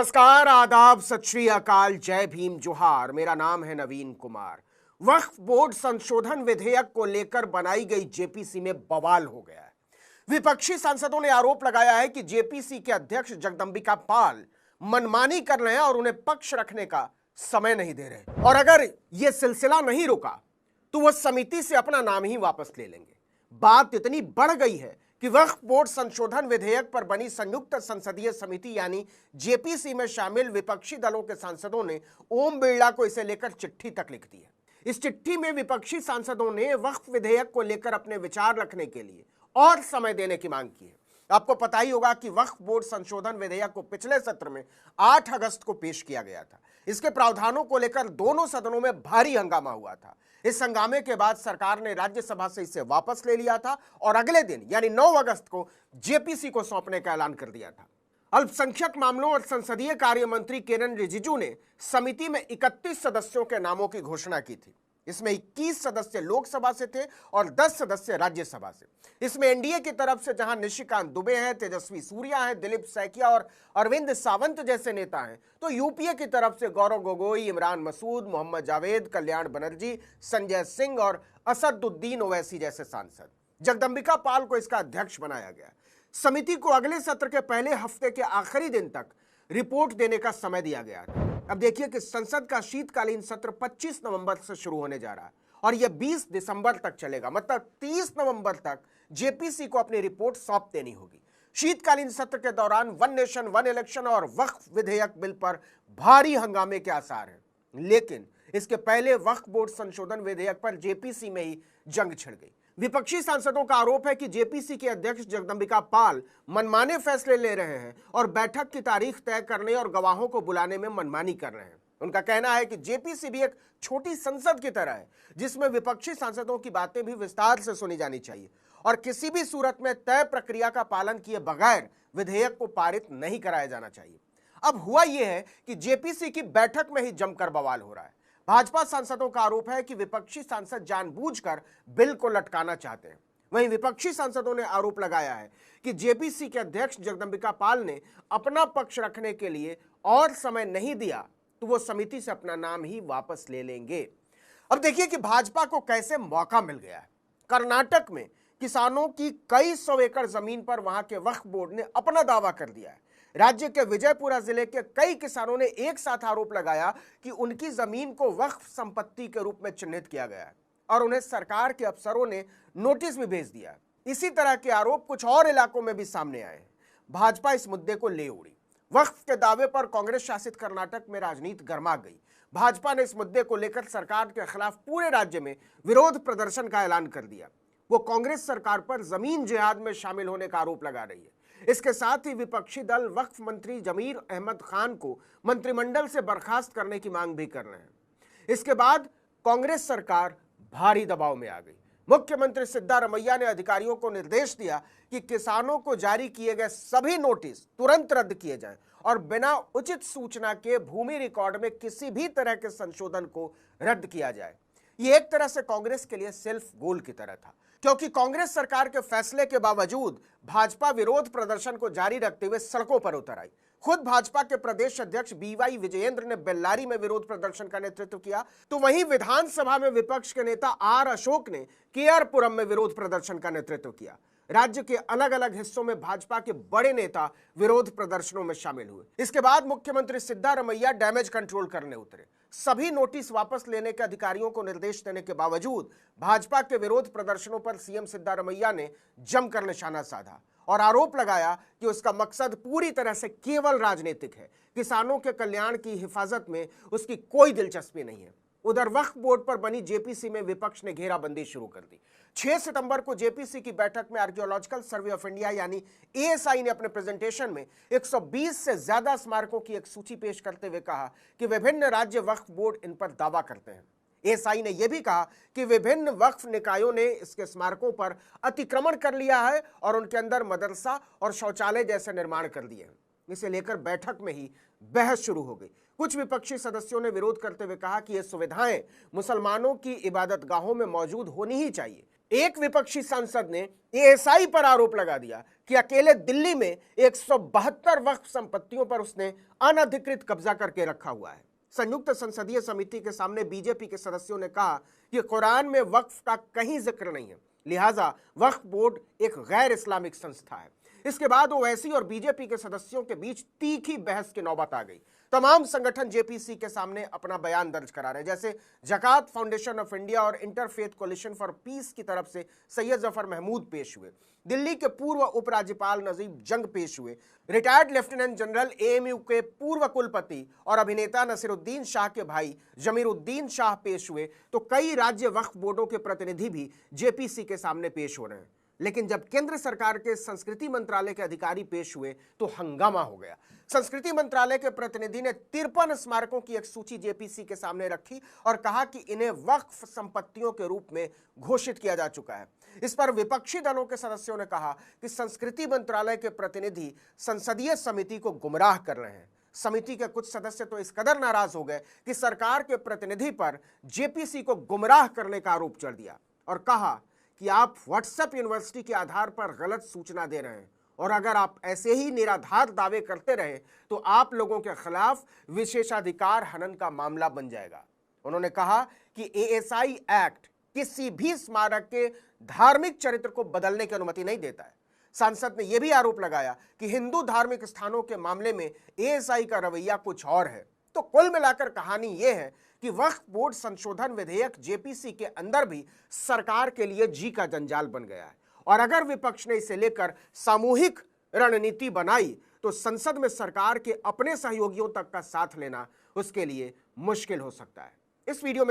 नमस्कार, आदाब, सत श्री अकाल, जय भीम, जोहार। मेरा नाम है नवीन कुमार। वक्फ बोर्ड संशोधन विधेयक को लेकर बनाई गई जेपीसी में बवाल हो गया है। विपक्षी सांसदों ने आरोप लगाया है कि जेपीसी के अध्यक्ष जगदंबिका पाल मनमानी कर रहे हैं और उन्हें पक्ष रखने का समय नहीं दे रहे, और अगर यह सिलसिला नहीं रुका तो वह समिति से अपना नाम ही वापस ले लेंगे। बात इतनी बढ़ गई है कि वक्फ बोर्ड संशोधन विधेयक पर बनी संयुक्त संसदीय समिति यानी जेपीसी में शामिल विपक्षी दलों के सांसदों ने ओम बिरला को इसे लेकर चिट्ठी तक लिख दी है। इस चिट्ठी में विपक्षी सांसदों ने वक्फ विधेयक को लेकर अपने विचार रखने के लिए और समय देने की मांग की है। आपको पता ही होगा कि वक्फ बोर्ड संशोधन विधेयक को पिछले सत्र में 8 अगस्त को पेश किया गया था। इसके प्रावधानों को लेकर दोनों सदनों में भारी हंगामा हुआ था। इस हंगामे के बाद सरकार ने राज्यसभा से इसे वापस ले लिया था और अगले दिन यानी 9 अगस्त को जेपीसी को सौंपने का ऐलान कर दिया था। अल्पसंख्यक मामलों और संसदीय कार्य मंत्री किरेन रिजिजू ने समिति में 31 सदस्यों के नामों की घोषणा की थी। इसमें 21 सदस्य लोकसभा से थे और 10 सदस्य राज्यसभा से। इसमें एनडीए की तरफ से जहां निशिकांत दुबे हैं, तेजस्वी सूर्या हैं, दिलीप सैकिया और अरविंद सावंत जैसे नेता हैं, तो यूपीए की तरफ से गौरव गोगोई, इमरान मसूद, मोहम्मद जावेद, कल्याण बनर्जी, संजय सिंह और असदुद्दीन ओवैसी जैसे सांसद। जगदंबिका पाल को इसका अध्यक्ष बनाया गया। समिति को अगले सत्र के पहले हफ्ते के आखिरी दिन तक रिपोर्ट देने का समय दिया गया था। अब देखिए कि संसद का शीतकालीन सत्र 25 नवंबर से शुरू होने जा रहा है और यह 20 दिसंबर तक चलेगा। मतलब 30 नवंबर तक जेपीसी को अपनी रिपोर्ट सौंप देनी होगी। शीतकालीन सत्र के दौरान वन नेशन वन इलेक्शन और वक्फ विधेयक बिल पर भारी हंगामे के आसार हैं, लेकिन इसके पहले वक्फ बोर्ड संशोधन विधेयक पर जेपीसी में ही जंग छिड़ गई। विपक्षी सांसदों का आरोप है कि जेपीसी के अध्यक्ष जगदंबिका पाल मनमाने फैसले ले रहे हैं और बैठक की तारीख तय करने और गवाहों को बुलाने में मनमानी कर रहे हैं। उनका कहना है कि जेपीसी भी एक छोटी संसद की तरह है, जिसमें विपक्षी सांसदों की बातें भी विस्तार से सुनी जानी चाहिए और किसी भी सूरत में तय प्रक्रिया का पालन किए बगैर विधेयक को पारित नहीं कराया जाना चाहिए। अब हुआ यह है कि जेपीसी की बैठक में ही जमकर बवाल हो रहा है। भाजपा सांसदों का आरोप है कि विपक्षी सांसद जानबूझकर बिल को लटकाना चाहते हैं। वहीं विपक्षी सांसदों ने आरोप लगाया है कि जेपीसी के अध्यक्ष जगदंबिका पाल ने अपना पक्ष रखने के लिए और समय नहीं दिया तो वो समिति से अपना नाम ही वापस ले लेंगे। अब देखिए कि भाजपा को कैसे मौका मिल गया है। कर्नाटक में किसानों की कई सौ एकड़ जमीन पर वहां के वक्फ बोर्ड ने अपना दावा कर दिया है। राज्य के विजयपुरा जिले के कई किसानों ने एक साथ आरोप लगाया कि उनकी जमीन को वक्फ संपत्ति के रूप में चिन्हित किया गया है और उन्हें सरकार के अफसरों ने नोटिस भी भेज दिया। इसी तरह के आरोप कुछ और इलाकों में भी सामने आए हैं। भाजपा इस मुद्दे को ले उड़ी। वक्फ के दावे पर कांग्रेस शासित कर्नाटक में राजनीति गर्मा गई। भाजपा ने इस मुद्दे को लेकर सरकार के खिलाफ पूरे राज्य में विरोध प्रदर्शन का ऐलान कर दिया। वो कांग्रेस सरकार पर जमीन जिहाद में शामिल होने का आरोप लगा रही है। इसके साथ ही विपक्षी दल वक्फ मंत्री जमीर अहमद खान को मंत्रिमंडल से बर्खास्त करने की मांग भी कर रहे हैं। इसके बाद कांग्रेस सरकार भारी दबाव में आ गई। मुख्यमंत्री सिद्धारमैया ने अधिकारियों को निर्देश दिया कि किसानों को जारी किए गए सभी नोटिस तुरंत रद्द किए जाएं और बिना उचित सूचना के भूमि रिकॉर्ड में किसी भी तरह के संशोधन को रद्द किया जाए। ये एक तरह से कांग्रेस के लिए सेल्फ गोल की तरह था, क्योंकि कांग्रेस सरकार के फैसले के बावजूद भाजपा विरोध प्रदर्शन को जारी रखते हुए सड़कों पर उतर आई। खुद भाजपा के प्रदेश अध्यक्ष बीवाई विजयेंद्र ने बेल्लारी में विरोध प्रदर्शन का नेतृत्व किया, तो वहीं विधानसभा में विपक्ष के नेता आर अशोक ने केआरपुरम में विरोध प्रदर्शन का नेतृत्व किया। राज्य के अलग अलग हिस्सों में भाजपा के बड़े नेता विरोध प्रदर्शनों में शामिल हुए। इसके बाद मुख्यमंत्री सिद्धारमैया डैमेज कंट्रोल करने उतरे। सभी नोटिस वापस लेने के अधिकारियों को निर्देश देने के बावजूद भाजपा के विरोध प्रदर्शनों पर सीएम सिद्धारमैया ने जमकर निशाना साधा और आरोप लगाया कि उसका मकसद पूरी तरह से केवल राजनीतिक है। किसानों के कल्याण की हिफाजत में उसकी कोई दिलचस्पी नहीं है। उधर वक्फ बोर्ड पर बनी जेपीसी में विपक्ष ने घेराबंदी शुरू कर दी। 6 सितंबर को जेपीसी की बैठक में आर्कियोलॉजिकल सर्वे ऑफ इंडिया यानी एएसआई ने अपने प्रेजेंटेशन में 120 से ज्यादा स्मारकों की एक सूची पेश करते हुए कहा कि विभिन्न राज्य वक्फ बोर्ड इन पर दावा करते हैं। एएसआई ने यह भी कहा कि विभिन्न वक्फ निकायों ने इसके स्मारकों पर अतिक्रमण कर लिया है और उनके अंदर मदरसा और शौचालय जैसे निर्माण कर दिए हैं। इसे लेकर बैठक में ही बहस शुरू हो गई। कुछ विपक्षी सदस्यों ने विरोध करते हुए कहा कि ये सुविधाएं मुसलमानों की इबादतगाहों में मौजूद होनी ही चाहिए। एक विपक्षी सांसद ने एएसआई पर आरोप लगा दिया कि अकेले दिल्ली में 172 वक्फ संपत्तियों पर उसने अनधिकृत कब्जा करके रखा हुआ है। संयुक्त संसदीय समिति के सामने बीजेपी के सदस्यों ने कहा कि कुरान में वक्फ का कहीं जिक्र नहीं है, लिहाजा वक्फ बोर्ड एक गैर इस्लामिक संस्था है। इसके बाद ओवैसी और बीजेपी के सदस्यों के बीच तीखी बहस की नौबत आ गई। तमाम संगठन जेपीसी के सामने अपना बयान दर्ज करा रहे, जैसे जकात फाउंडेशन ऑफ इंडिया और इंटरफेथ कोलिशन फॉर पीस की तरफ से सैयद जफर महमूद पेश हुए, दिल्ली के पूर्व उपराज्यपाल नजीब जंग पेश हुए, रिटायर्ड लेफ्टिनेंट जनरल एएमयू के पूर्व कुलपति और अभिनेता नसीरुद्दीन शाह के भाई जमीरुद्दीन शाह पेश हुए, तो कई राज्य वक्फ बोर्डों के प्रतिनिधि भी जेपीसी के सामने पेश हो रहे हैं। लेकिन जब केंद्र सरकार के संस्कृति मंत्रालय के अधिकारी पेश हुए तो हंगामा हो गया। संस्कृति मंत्रालय के प्रतिनिधि ने 53 स्मारकों की एक सूची जेपीसी के सामने रखी और कहा कि इन्हें वक्फ संपत्तियों के रूप में घोषित किया जा चुका है। इस पर विपक्षी दलों के सदस्यों ने कहा कि संस्कृति मंत्रालय के प्रतिनिधि संसदीय समिति को गुमराह कर रहे हैं। समिति के कुछ सदस्य तो इस कदर नाराज हो गए कि सरकार के प्रतिनिधि पर जेपीसी को गुमराह करने का आरोप चढ़ दिया और कहा कि आप व्हाट्सएप यूनिवर्सिटी के आधार पर गलत सूचना दे रहे हैं और अगर आप ऐसे ही निराधार दावे करते रहे तो आप लोगों के खिलाफ विशेषाधिकार हनन का मामला बन जाएगा। उन्होंने कहा कि एएसआई एक्ट किसी भी स्मारक के धार्मिक चरित्र को बदलने की अनुमति नहीं देता है। सांसद ने यह भी आरोप लगाया कि हिंदू धार्मिक स्थानों के मामले में एएसआई का रवैया कुछ और है। तो कुल मिलाकर कहानी यह है कि वक्फ बोर्ड संशोधन विधेयक जेपीसी के अंदर भी सरकार के लिए जी का जंजाल बन गया है और अगर विपक्ष ने इसे लेकर सामूहिक रणनीति बनाई तो संसद में सरकार के अपने सहयोगियों तक का साथ लेना उसके लिए मुश्किल हो सकता है। इस वीडियो में